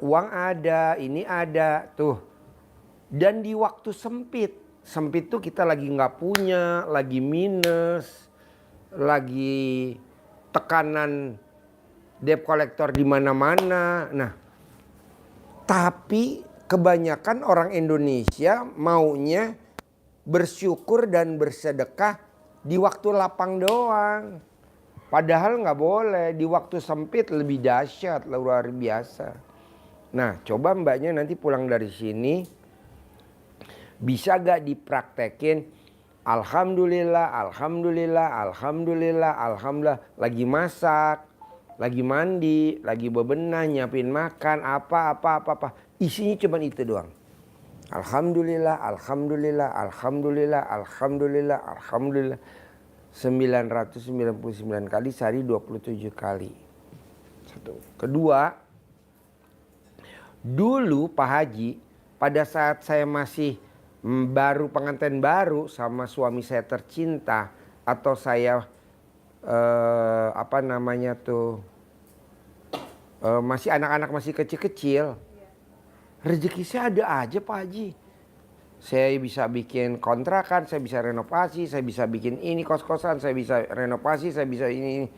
uang ada, ini ada tuh. Dan di waktu sempit tuh kita lagi nggak punya, lagi minus, lagi tekanan debt collector di mana-mana. Nah, tapi kebanyakan orang Indonesia maunya bersyukur dan bersedekah di waktu lapang doang. Padahal nggak boleh, di waktu sempit lebih dahsyat, luar biasa. Nah, coba mbaknya nanti pulang dari sini, bisa gak dipraktekin, alhamdulillah, alhamdulillah, alhamdulillah, alhamdulillah. Lagi masak, lagi mandi, lagi bebenah, nyiapin makan, apa. Isinya cuma itu doang. Alhamdulillah, alhamdulillah, alhamdulillah, alhamdulillah, alhamdulillah. 999 kali sehari 27 kali. Satu. Kedua, dulu Pak Haji, pada saat saya masih baru pengantin baru sama suami saya tercinta, atau saya masih anak-anak masih kecil-kecil, rezeki saya ada aja Pak Haji. Saya bisa bikin kontrakan, saya bisa renovasi, saya bisa bikin ini kos-kosan, saya bisa renovasi, saya bisa ini.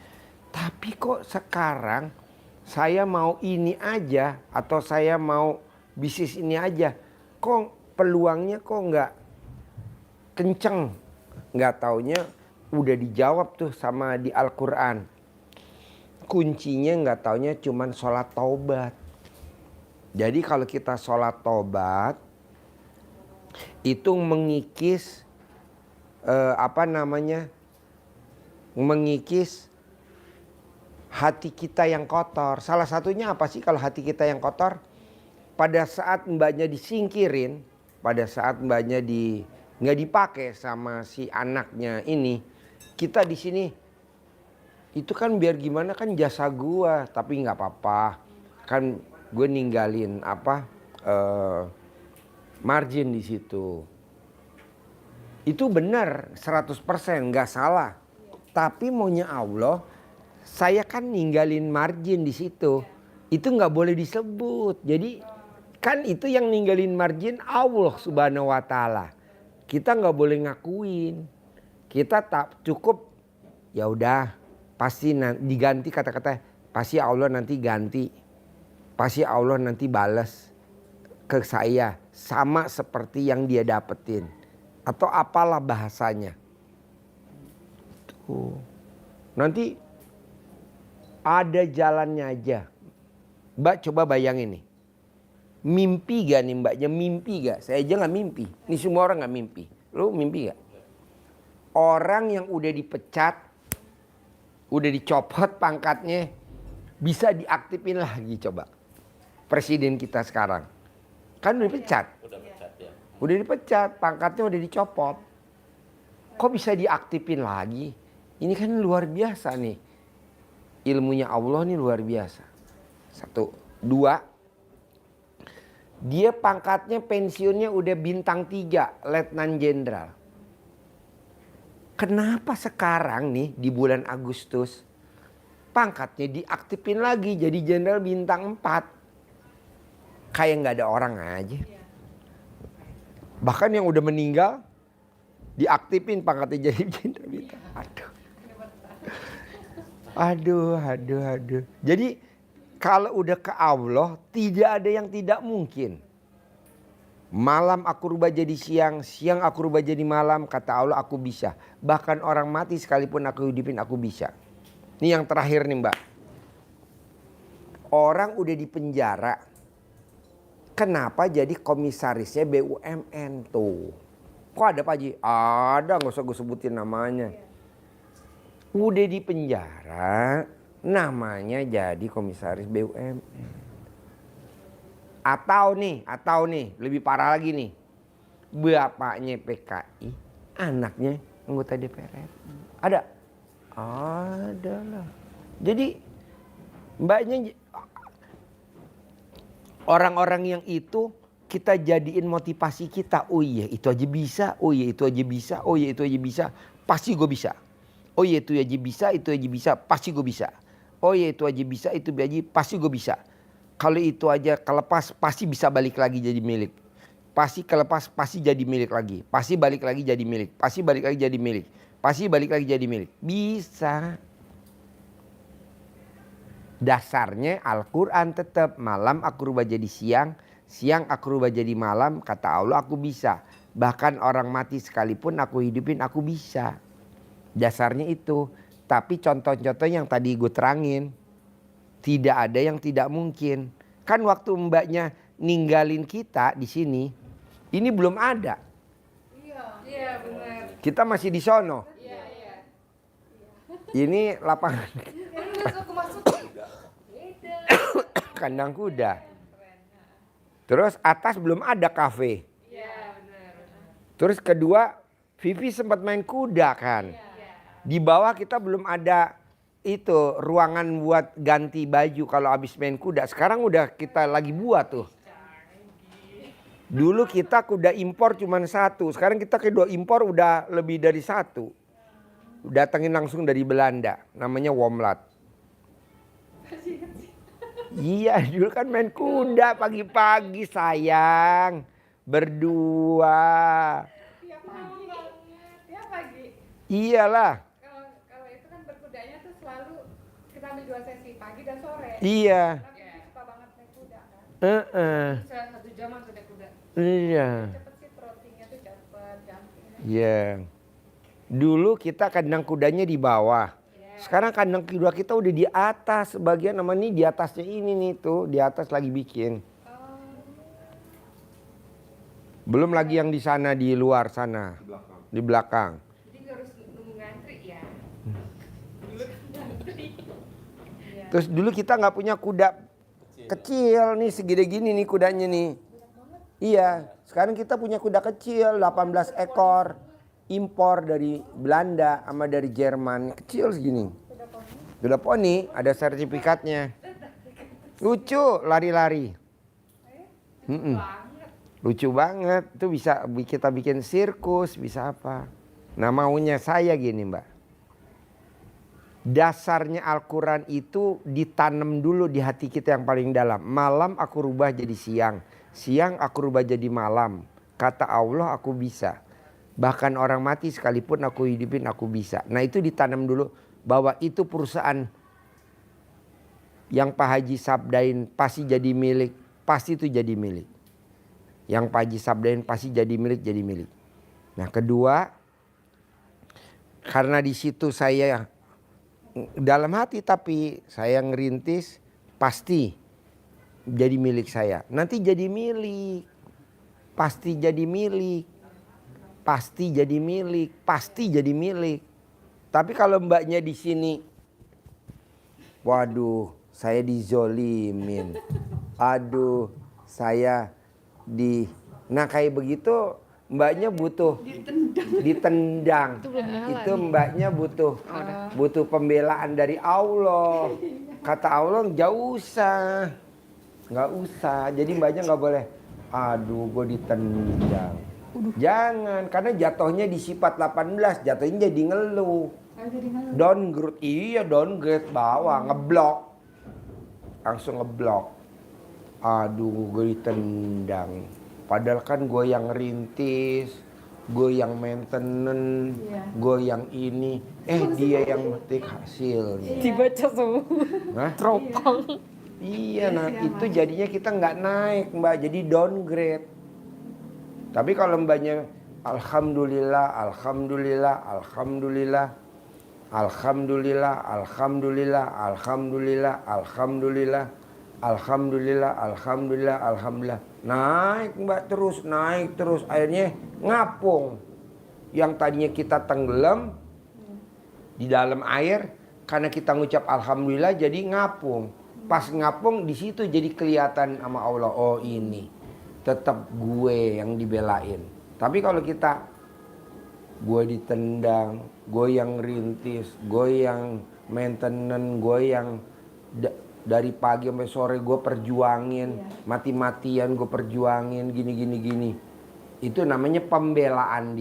Tapi kok sekarang saya mau ini aja atau saya mau bisnis ini aja, kok peluangnya kok nggak kenceng. Nggak taunya udah dijawab tuh sama di Al-Quran. Kuncinya nggak taunya cuman sholat taubat. Jadi kalau kita sholat taubat itu mengikis mengikis hati kita yang kotor. Salah satunya apa sih kalau hati kita yang kotor? Pada saat mbaknya disingkirin, pada saat mbaknya nggak dipakai sama si anaknya ini, kita di sini itu kan biar gimana kan jasa gua, tapi nggak apa-apa, kan gue ninggalin margin di situ. Itu benar 100% nggak salah. Tapi maunya Allah, saya kan ninggalin margin di situ. Itu nggak boleh disebut. Jadi kan itu yang ninggalin margin Allah Subhanahu wa taala. Kita nggak boleh ngakuin. Kita tak cukup, ya udah pasti diganti, kata-kata pasti Allah nanti ganti. Pasti Allah nanti balas ke saya sama seperti yang dia dapetin, atau apalah bahasanya. Tuh. Nanti ada jalannya aja. Mbak coba bayangin nih. Mimpi gak nih mbaknya, mimpi gak? Saya aja gak mimpi. Ini semua orang gak mimpi. Lu mimpi gak? Orang yang udah dipecat, udah dicopot pangkatnya, bisa diaktifin lagi coba. Presiden kita sekarang kan udah dipecat. Udah dipecat, pangkatnya udah dicopot. Kok bisa diaktifin lagi? Ini kan luar biasa nih. Ilmunya Allah nih luar biasa. 1, 2. Dia pangkatnya pensiunnya udah bintang 3, Letnan Jenderal. Kenapa sekarang nih di bulan Agustus pangkatnya diaktifin lagi jadi jenderal bintang 4? Kayak nggak ada orang aja. Bahkan yang udah meninggal diaktifin pangkatnya jadi jenderal bintang. Aduh. Jadi kalau udah ke Allah tidak ada yang tidak mungkin. Malam aku rubah jadi siang, siang aku rubah jadi malam, kata Allah aku bisa. Bahkan orang mati sekalipun aku hidupin aku bisa. Ini yang terakhir nih mbak. Orang udah di penjara. Kenapa jadi komisarisnya BUMN tuh? Kok ada Pak Haji? Ada, gak usah gue sebutin namanya. Udah di penjara, namanya jadi komisaris BUMN. Atau nih, lebih parah lagi nih. Bapaknya PKI, anaknya anggota DPR RI. Ada? Ada lah. Jadi mbaknya, orang-orang yang itu kita jadiin motivasi kita. Oh iya itu aja bisa, oh iya itu aja bisa, oh iya itu aja bisa, pasti gue bisa. Oh iya itu aja bisa, itu aja bisa, pasti gue bisa. Oh iya itu aja bisa, itu aja pasti gue bisa. Kalau itu aja kelepas pasti bisa balik lagi jadi milik. Pasti kelepas pasti jadi milik lagi. Pasti balik lagi jadi milik. Pasti balik lagi jadi milik. Pasti balik lagi jadi milik. Bisa. Dasarnya Al-Quran tetap. Malam aku rubah jadi siang. Siang aku rubah jadi malam. Kata Allah aku bisa. Bahkan orang mati sekalipun aku hidupin aku bisa. Dasarnya itu. Tapi contoh-contoh yang tadi gue terangin. Tidak ada yang tidak mungkin. Kan waktu mbaknya ninggalin kita di sini. Ini belum ada. Iya benar. Kita masih di sono. Iya. Ini lapangan Masuk. kandang kuda. Terus atas belum ada kafe. Iya benar. Terus kedua, Vivi sempat main kuda kan. Di bawah kita belum ada itu ruangan buat ganti baju kalau habis main kuda. Sekarang udah kita lagi buat tuh. Dulu kita kuda impor cuma satu. Sekarang kita kedua impor udah lebih dari satu. Datangin langsung dari Belanda. Namanya Womlat. Iya dulu kan main kuda pagi-pagi sayang. Berdua. Tiap pagi. Iyalah. Kalau itu kan berkudanya tuh selalu kita ambil 2 sesi pagi dan sore. Iya. Tapi suka banget naik kuda kan. Bisa 1 jaman tuh naik kuda. Iya. Cepet sih proteинnya tuh cepet gampang. Iya. Dulu kita kandang kudanya di bawah. Sekarang kandang kuda kita udah di atas. Sebagian nama nih di atasnya ini nih tuh. Di atas lagi bikin. Belum lagi yang di sana di luar sana. Di belakang. Jadi nggak harus nunggu ngantri ya. Terus dulu kita nggak punya kuda kecil nih segede gini nih kudanya nih. Iya, sekarang kita punya kuda kecil 18 ekor impor dari Belanda sama dari Jerman, kecil segini. Kuda poni ada sertifikatnya. Lucu, lari-lari. Lucu banget, itu bisa kita bikin sirkus, bisa apa. Nah maunya saya gini Mbak. Dasarnya Al-Quran itu ditanam dulu di hati kita yang paling dalam. Malam aku rubah jadi siang. Siang aku rubah jadi malam. Kata Allah aku bisa. Bahkan orang mati sekalipun aku hidupin aku bisa. Nah itu ditanam dulu bahwa itu perusahaan yang Pak Haji sabdain pasti jadi milik. Pasti itu jadi milik. Yang Pak Haji sabdain pasti jadi milik, jadi milik. Nah kedua, karena di situ saya dalam hati tapi saya ngerintis pasti jadi milik saya. Nanti jadi milik. Pasti jadi milik. Pasti jadi milik. Pasti jadi milik. Tapi kalau mbaknya di sini, waduh, saya dizolimin. Aduh, saya nah kayak begitu mbaknya butuh ditendang. Itu mbaknya butuh pembelaan dari Allah. Kata Allah jauh usah. Nggak usah. Jadi mbaknya nggak boleh. Aduh, gue ditendang. Jangan, karena jatuhnya di sifat 18, jatuhnya jadi ngeluh. Downgrade, iya downgrade bawah, ngeblok. Langsung ngeblok. Aduh, gue ditendang. Padahal kan gue yang rintis, gue yang maintenance, gue yang ini. Dia yang metik hasilnya. Dibaca semua. Hah? Teropong. Iya, nah itu jadinya kita nggak naik Mbak, jadi downgrade. Tapi kalau mbaknya Alhamdulillah, Alhamdulillah, Alhamdulillah, Alhamdulillah, Alhamdulillah, Alhamdulillah, Alhamdulillah, Alhamdulillah, Alhamdulillah, Alhamdulillah. Naik Mbak terus, naik terus. Akhirnya ngapung. Yang tadinya kita tenggelam di dalam air, karena kita ngucap Alhamdulillah jadi ngapung. Pas ngapung di situ jadi kelihatan sama Allah, oh ini tetap gue yang dibelain. Tapi kalau kita gue ditendang, gue yang rintis, gue yang maintenance, gue yang dari pagi sampai sore gue perjuangin, mati-matian gue perjuangin gini. Itu namanya pembelaan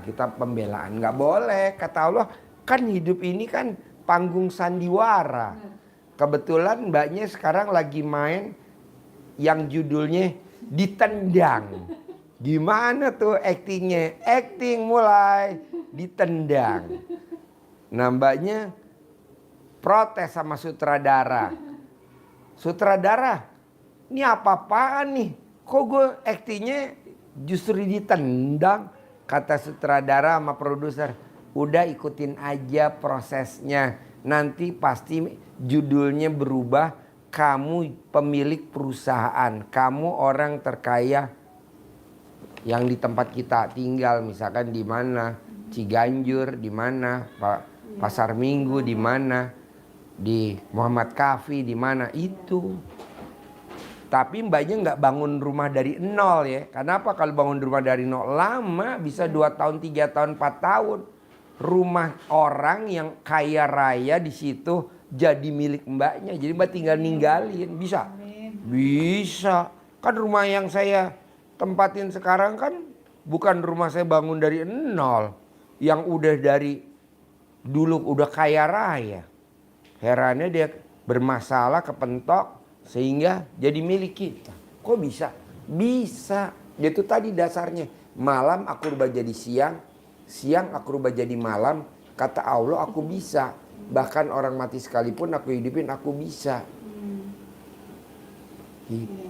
kita pembelaan. Nggak boleh, kata Allah kan hidup ini kan panggung sandiwara. Kebetulan mbaknya sekarang lagi main yang judulnya Ditendang. Gimana tuh aktingnya? Akting mulai ditendang. Nah mbaknya protes sama sutradara. Sutradara, ini apa-apaan nih? Kok gue aktingnya justru ditendang? Kata sutradara sama produser, udah ikutin aja prosesnya. Nanti pasti judulnya berubah. Kamu pemilik perusahaan, kamu orang terkaya yang di tempat kita tinggal, misalkan di mana, Ciganjur di mana, Pasar Minggu di mana, di Muhammad Kafi di mana itu. Tapi mbaknya nggak bangun rumah dari nol ya. Kenapa? Kalau bangun rumah dari nol lama, bisa 2 tahun, 3 tahun, 4 tahun. Rumah orang yang kaya raya di situ jadi milik mbaknya. Jadi mbak tinggal ninggalin, bisa? Bisa. Kan rumah yang saya tempatin sekarang kan bukan rumah saya bangun dari nol. Yang udah dari dulu udah kaya raya. Herannya dia bermasalah kepentok sehingga jadi milik kita. Kok bisa? Bisa. Itu tadi dasarnya. Malam aku rubah jadi siang. Siang aku rubah jadi malam. Kata Allah aku bisa. Bahkan orang mati sekalipun aku hidupin aku bisa. Gitu.